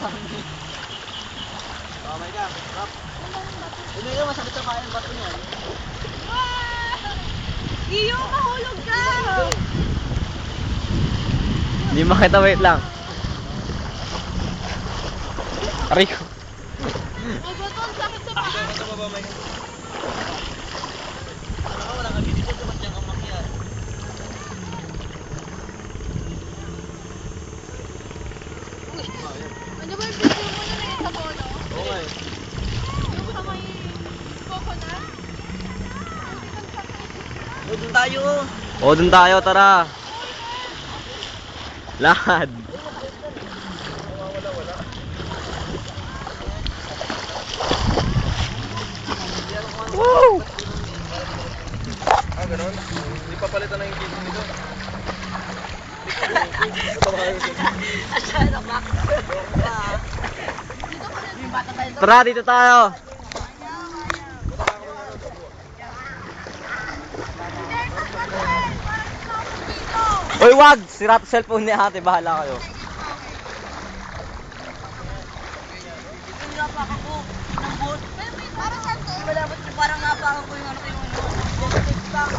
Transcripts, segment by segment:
Kamay ka, rap. Hindi ka masakit sa kaya bato niyan. Iyo, mahulog ka! Hindi makita, wait lang. Aray ko. Ay, bato, ang sakit sa paa. Ito ba may? Alam ka, wala kang dito sa batyang kamakyan. Ano ba yung video mo na naging sa bono? Oo nga eh. Yung sa may coconut? O, dun tayo. O, dun tayo, tara. Lakad. Woo! Ah, ganun? Hindi pa palitan na yung video nito. Asya na ba? Tara, dito tayo. Uy, wag! Sira to cellphone ni ate, bahala kayo. Pinapakan ko ng boat. Parang saan to? Malabot ko, parang napakan ko yung ano ko yung ano.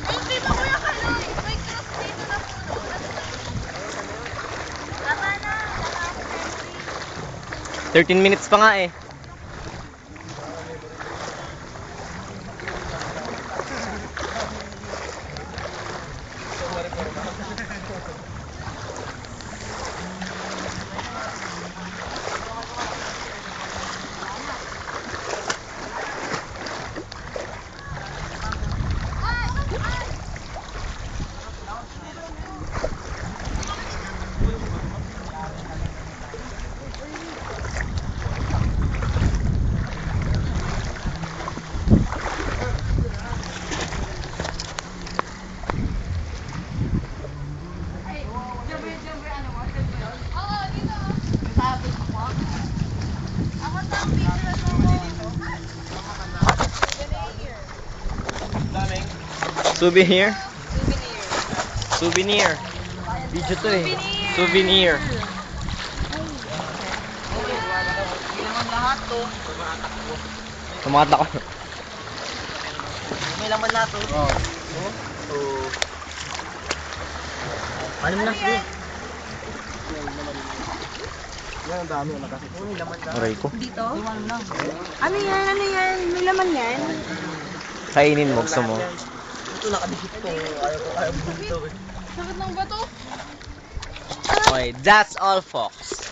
Ay, hindi ba kuya Kaloy? May cross dito na puno. Tama na. 13 minutes pa nga eh. Oo, dito. Ako sa picture mo. Daming. Souvenir? Souvenir. Souvenir. Video to eh. Souvenir. Hindi naman lahat to. Tumatakbo. Tumatak ko. May laman na to. Oo. Oo. Ano mo na sige? Yan ang dami na kasi. May laman na. Aray ko. Dito? Ano yan? Ano yan? May laman yan? Kainin mo, gusto mo. Ito nakadikit ko. Ayaw mo dito. Sakit ng bato? Okay, that's all folks.